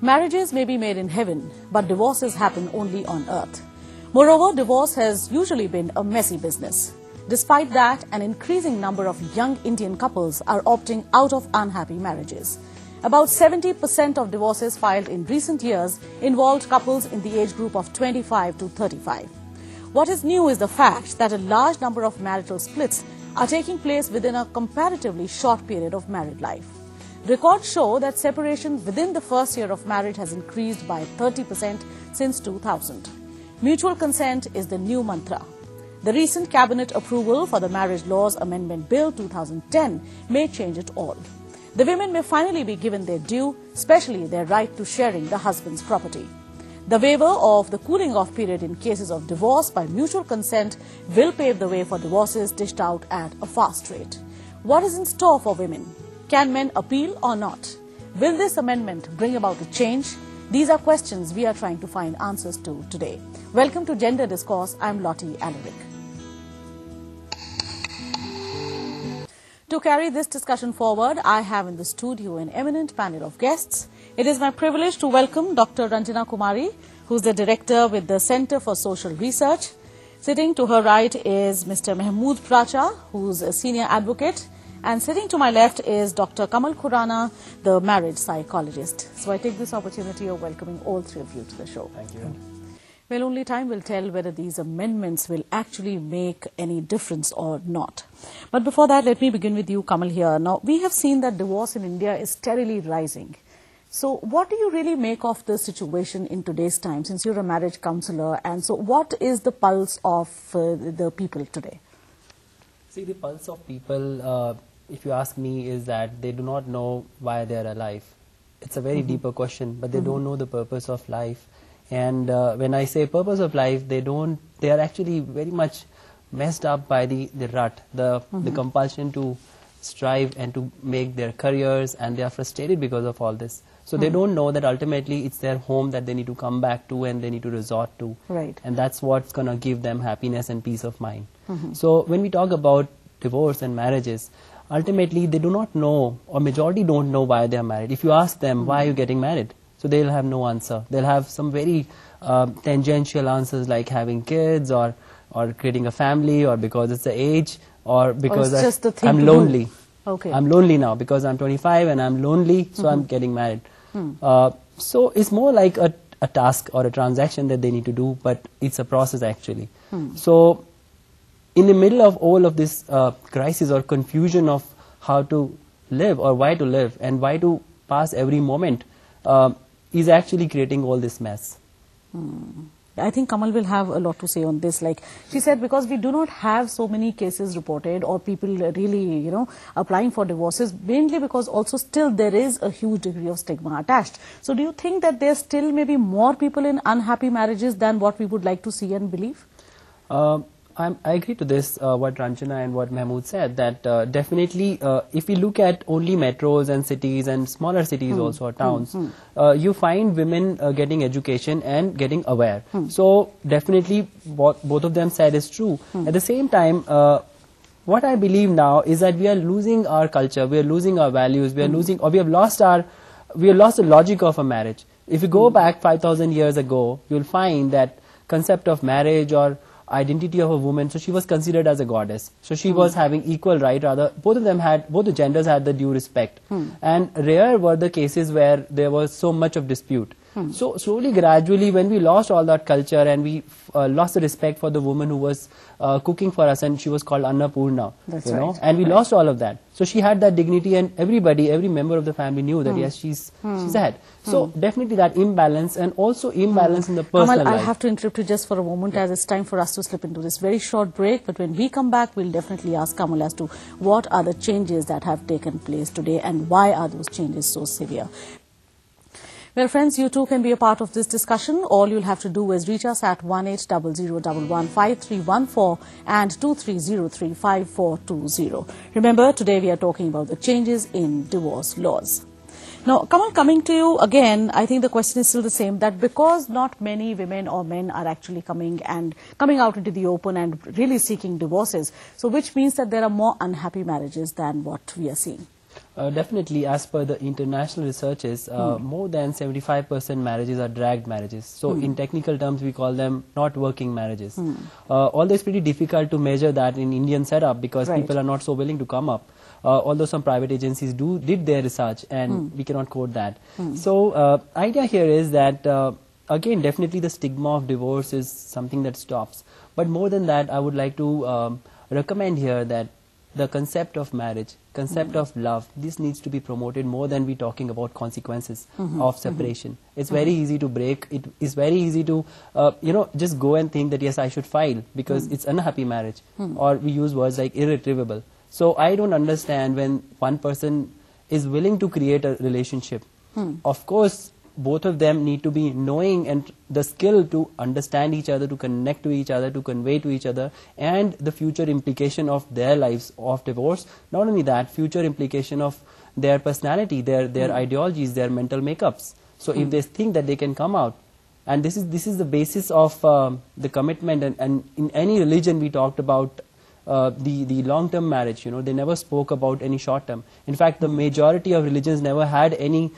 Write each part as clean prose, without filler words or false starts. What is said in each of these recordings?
Marriages may be made in heaven, but divorces happen only on earth. Moreover, divorce has usually been a messy business. Despite that, an increasing number of young Indian couples are opting out of unhappy marriages. About 70% of divorces filed in recent years involved couples in the age group of 25 to 35. What is new is the fact that a large number of marital splits are taking place within a comparatively short period of married life. Records show that separation within the first year of marriage has increased by 30% since 2000. Mutual consent is the new mantra. The recent cabinet approval for the Marriage Laws Amendment Bill 2010 may change it all. The women may finally be given their due, especially their right to sharing the husband's property. The waiver of the cooling-off period in cases of divorce by mutual consent will pave the way for divorces dished out at a fast rate. What is in store for women? Can men appeal or not? Will this amendment bring about a change? These are questions we are trying to find answers to today. Welcome to Gender Discourse. I'm Lottie Alaric. To carry this discussion forward, I have in the studio an eminent panel of guests. It is my privilege to welcome Dr. Ranjana Kumari, who's the director with the Center for Social Research. Sitting to her right is Mr. Mahmood Pracha, who's a senior advocate. And sitting to my left is Dr. Kamal Khurana, the marriage psychologist. So I take this opportunity of welcoming all three of you to the show. Thank you. Well, only time will tell whether these amendments will actually make any difference or not. But before that, let me begin with you, Kamal, here. Now, we have seen that divorce in India is steadily rising. So what do you really make of the situation in today's time, since you're a marriage counselor? And so what is the pulse of the people today? See, the pulse of people, if you ask me, is that they do not know why they are alive. It's a very deeper question, but they don't know the purpose of life. And when I say purpose of life, they are actually very much messed up by the rut, the compulsion to strive and to make their careers, and they are frustrated because of all this. So they don't know that ultimately it's their home that they need to come back to and they need to resort to. Right. And that's what's going to give them happiness and peace of mind. So when we talk about divorce and marriages, ultimately they do not know, or majority don't know why they are married. If you ask them, why are you getting married? So they'll have no answer. They'll have some very tangential answers like having kids or creating a family, or because it's the age, or because I'm lonely. Okay. I'm lonely now because I'm 25 and I'm lonely, so I'm getting married. So it's more like a task or a transaction that they need to do, but it's a process actually. So in the middle of all of this crisis or confusion of how to live or why to live and why to pass every moment, is actually creating all this mess. I think Kamal will have a lot to say on this. Like she said, because we do not have so many cases reported or people really, applying for divorces, mainly because also still there is a huge degree of stigma attached. So do you think that there still may be more people in unhappy marriages than what we would like to see and believe? I agree to this, what Ranjana and what Mahmood said, that definitely if we look at only metros and cities and smaller cities also, or towns, you find women getting education and getting aware. So definitely what both of them said is true. At the same time, what I believe now is that we are losing our culture, we are losing our values, we are losing, or we have lost the logic of a marriage. If you go back 5,000 years ago, you'll find that concept of marriage or identity of a woman, so she was considered as a goddess, so she was having equal right, rather both the genders had the due respect, and rare were the cases where there was so much of dispute. So slowly, gradually, when we lost all that culture and we lost the respect for the woman who was cooking for us, and she was called Annapurna, and we lost all of that. So she had that dignity, and every member of the family knew that yes, she's ahead. So definitely that imbalance, and also imbalance in the personal Kamal, life. I have to interrupt you just for a moment, as it's time for us to slip into this very short break. But when we come back, we'll definitely ask Kamal as to what are the changes that have taken place today and why are those changes so severe. Well, friends, you too can be a part of this discussion. All you'll have to do is reach us at 1800115314 and 23035420. Remember, today we are talking about the changes in divorce laws. Now, Kamal, coming to you again, I think the question is still the same, that because not many women or men are actually coming out into the open and really seeking divorces, so which means that there are more unhappy marriages than what we are seeing. Definitely, as per the international researches, more than 75% marriages are dragged marriages. So in technical terms, we call them not working marriages. Although it's pretty difficult to measure that in Indian setup because people are not so willing to come up. Although some private agencies did their research and we cannot quote that. So idea here is that again, definitely the stigma of divorce is something that stops. But more than that, I would like to recommend here that the concept of marriage, concept of love, this needs to be promoted more than we talking about consequences of separation. It's very easy to break. It is very easy to, just go and think that yes, I should file because it's unhappy marriage. Or we use words like irretrievable. So I don't understand when one person is willing to create a relationship. Of course, both of them need to be knowing and the skill to understand each other, to connect to each other, to convey to each other, and the future implication of their lives of divorce. Not only that, future implication of their personality, their ideologies, their mental makeups. So if they think that they can come out, and this is the basis of the commitment, and in any religion we talked about the long-term marriage, they never spoke about any short-term. In fact, the majority of religions never had any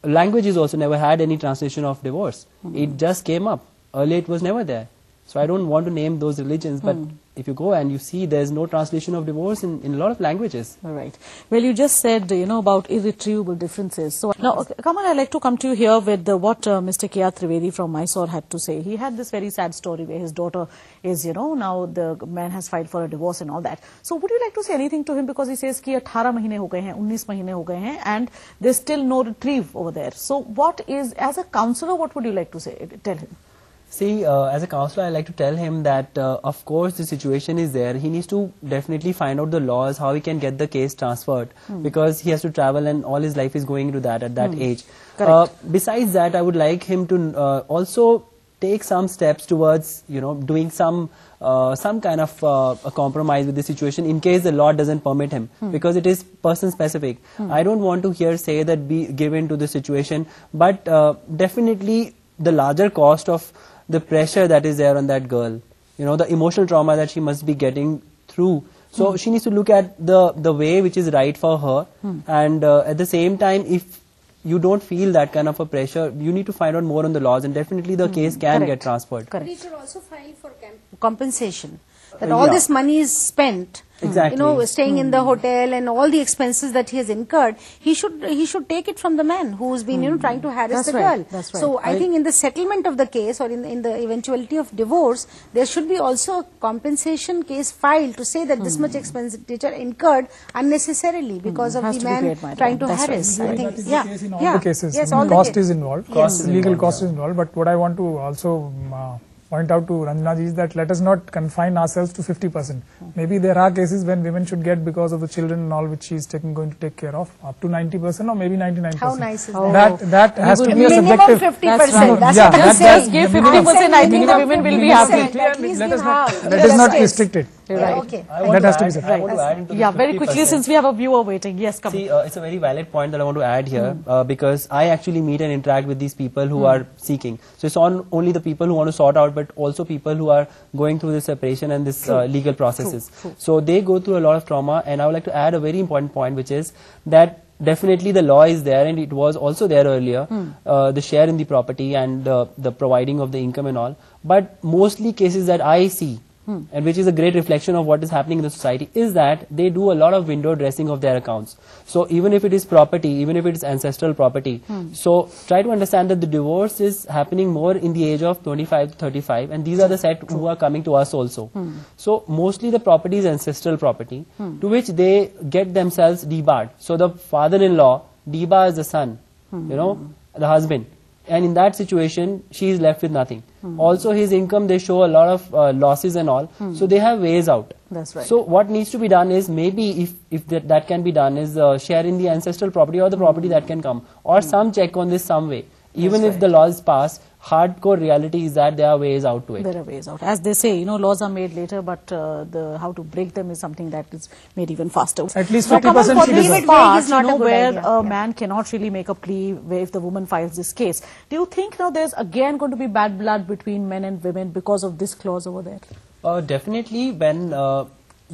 languages also never had any translation of divorce. It just came up. Earlier it was never there. So I don't want to name those religions, but if you go and you see there's no translation of divorce in a lot of languages. All right. Well, you just said, about irretrievable differences. So now, Kamal, I'd like to come to you here with what Mr. K.R. Trivedi from Mysore had to say. He had this very sad story where his daughter is, now the man has filed for a divorce and all that. So would you like to say anything to him, because he says कि 18 महीने हो गए हैं, 19 महीने हो गए हैं, and there's still no retrieve over there. So what is, as a counselor, what would you like to say, tell him? See, as a counselor, I like to tell him that, of course, the situation is there. He needs to definitely find out the laws, how he can get the case transferred, because he has to travel and all his life is going into that at that age. Besides that, I would like him to also take some steps towards, doing some kind of a compromise with the situation in case the law doesn't permit him, because it is person specific. I don't want to here say that be given to the situation, but definitely the larger cost of the pressure that is there on that girl, the emotional trauma that she must be getting through. So she needs to look at the way which is right for her, and at the same time, if you don't feel that kind of a pressure, you need to find out more on the laws, and definitely the case can get transferred. Correct. He should also file for compensation. That all this money is spent, staying in the hotel and all the expenses that he has incurred, he should take it from the man who's been, trying to harass the girl. That's right. So I think in the settlement of the case, or in the eventuality of divorce, there should be also a compensation case filed to say that this much expenditure incurred unnecessarily because of the man trying to harass. I think, in all the cases, cost is involved, legal cost is involved. But what I want to also point out to Ranjana ji is that let us not confine ourselves to 50%. Maybe there are cases when women should get, because of the children and all which she is going to take care of, up to 90% or maybe 99%. How nice is that? That has to be a minimum subjective. 50%. That's yeah, what I'm saying. Give 50%, I think the women will be happy. Let us not restrict it. Right. Okay. That has to be said. I want to add into the Very quickly, 50%. since we have a viewer waiting. Yes, come. See, it's a very valid point that I want to add here, because I actually meet and interact with these people who are seeking. So it's not only the people who want to sort out, but also people who are going through this separation and this legal processes. So they go through a lot of trauma, and I would like to add a very important point, which is that definitely the law is there, and it was also there earlier, the share in the property and the providing of the income and all. But mostly cases that I see, and which is a great reflection of what is happening in the society, is that they do a lot of window dressing of their accounts. So even if it is property, even if it is ancestral property, so try to understand that the divorce is happening more in the age of 25 to 35, and these are the set who are coming to us also. So mostly the property is ancestral property, to which they get themselves debarred. So the father-in-law debars the son, the husband. And in that situation, she is left with nothing. Also, his income, they show a lot of losses and all. So they have ways out. That's right. So what needs to be done is, maybe if that can be done, is share in the ancestral property or the property that can come, or some check on this some way. Even if the laws pass, hardcore reality is that there are ways out to it. There are ways out. As they say, laws are made later, but how to break them is something that is made even faster. At least So, 50% she leave deserves. it vague is not a good where idea. a man cannot really make a plea where if the woman files this case. Do you think now there's again going to be bad blood between men and women because of this clause over there? Definitely, when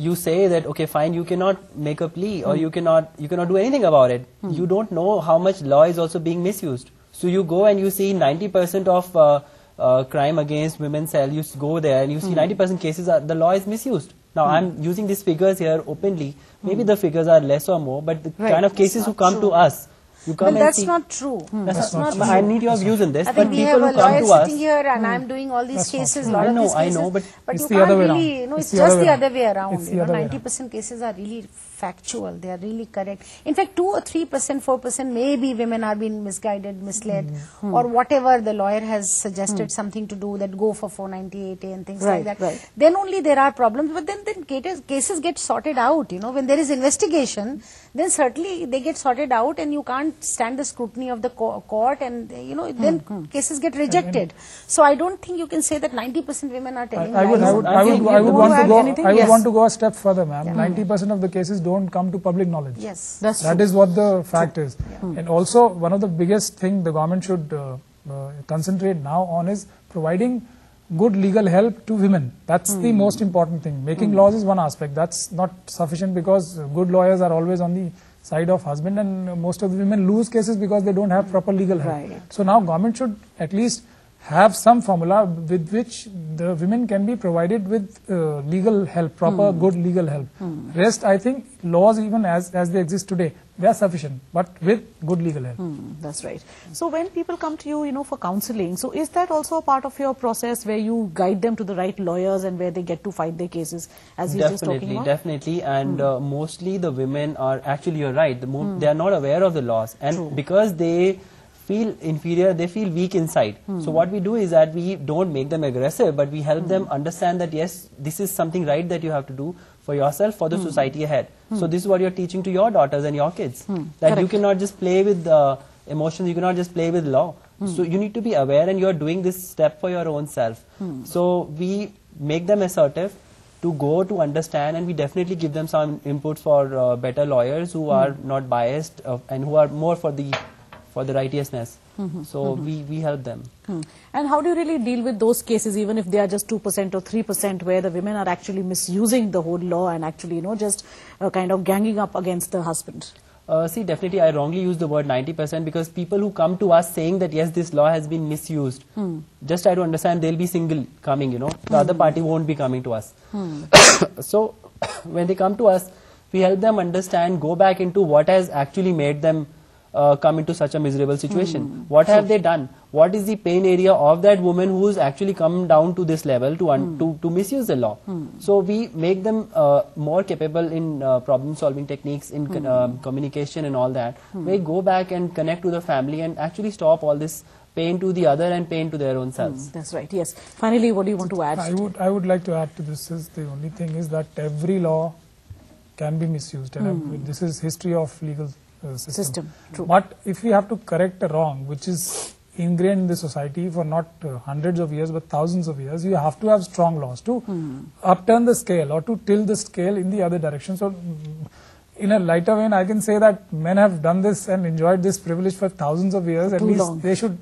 you say that, okay, fine, you cannot make a plea or you cannot do anything about it. You don't know how much law is also being misused. So you go and you see 90% of crime against women cell. You go there and you see 90% cases the law is misused. Now I'm using these figures here openly. Maybe the figures are less or more, but the kind of cases who come to us, you come and that's see. not true. That's not true. I need your views on this. I think but we people have who a come lawyer to us, sitting here and I'm doing all these cases, lot I of know, these cases. I know, but you the can't other way really, around. you know, It's it's the just other the way other way around. It's the You know, other way 90% cases are really factual. They are really correct. In fact, 2 or 3%, 4% maybe women are being misguided, misled, or whatever the lawyer has suggested something to do, that go for 498A and things like that. Right. Then only there are problems. But then cases get sorted out. You know, when there is investigation, then certainly they get sorted out, and you can't stand the scrutiny of the court, and you know, then cases get rejected. So I don't think you can say that 90% women are telling I lies. would want to go a step further, ma'am. 90% of the cases don't come to public knowledge. Yes, that is what the fact is. And also, one of the biggest thing the government should concentrate now on is providing good legal help to women. That's the most important thing. Making laws is one aspect. That's not sufficient, because good lawyers are always on the side of husband, and most of the women lose cases because they don't have proper legal help. Right. So now government should at least have some formula with which the women can be provided with legal help, proper good legal help. Rest, I think, laws even as they exist today, they are sufficient, but with good legal help. That's right. So when people come to you, you know, for counseling, so is that also a part of your process where you guide them to the right lawyers and where they get to fight their cases, as you just talking about? Definitely, and mostly the women are, actually you're right, they are not aware of the laws, and because they feel inferior, they feel weak inside. So what we do is that we don't make them aggressive, but we help them understand that yes, this is something right that you have to do for yourself, for the society ahead. So this is what you're teaching to your daughters and your kids, that you cannot just play with emotions, you cannot just play with law. So you need to be aware, and you're doing this step for your own self. So we make them assertive to go to understand, and we definitely give them some inputs for better lawyers who are not biased and who are more for the righteousness. So we help them. And how do you really deal with those cases, even if they are just 2% or 3%, where the women are actually misusing the whole law and actually, you know, just kind of ganging up against the husband? See, definitely I wrongly use the word 90%, because people who come to us saying that yes, this law has been misused, just try to understand, they'll be single coming, you know, the other party won't be coming to us. So when they come to us, we help them understand, go back into what has actually made them come into such a miserable situation. What have they done? What is the pain area of that woman who's actually come down to this level to misuse the law? So we make them more capable in problem solving techniques, in communication and all that. They go back and connect to the family and actually stop all this pain to the other and pain to their own selves. That's right, yes. Finally, what do you want to add? I would like to add to this is, the only thing is that every law can be misused, and this is history of legal system. True. But if we have to correct a wrong which is ingrained in the society for not hundreds of years but thousands of years, you have to have strong laws to upturn the scale or to tilt the scale in the other direction. So in a lighter vein, I can say that men have done this and enjoyed this privilege for thousands of years. At least they should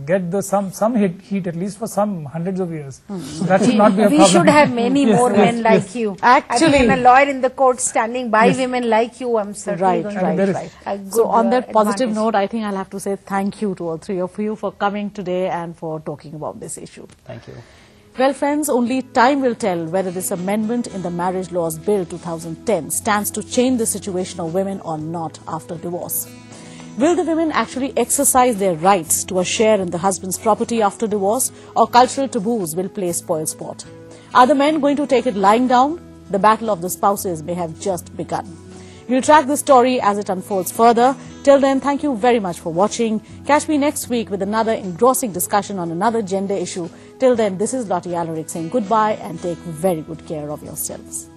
get the some heat at least for some hundreds of years. So that should not be a problem. We should have many more men like you. Actually, I think a lawyer in the court standing by women like you, I'm certainly going to right. So on that positive note, I think I'll have to say thank you to all three of you for coming today and for talking about this issue. Thank you. Well, friends, only time will tell whether this amendment in the Marriage Laws Bill 2010 stands to change the situation of women or not after divorce. Will the women actually exercise their rights to a share in the husband's property after divorce, or cultural taboos will play spoil sport? Are the men going to take it lying down? The battle of the spouses may have just begun. We'll track this story as it unfolds further. Till then, thank you very much for watching. Catch me next week with another engrossing discussion on another gender issue. Till then, this is Lottie Alaric saying goodbye and take very good care of yourselves.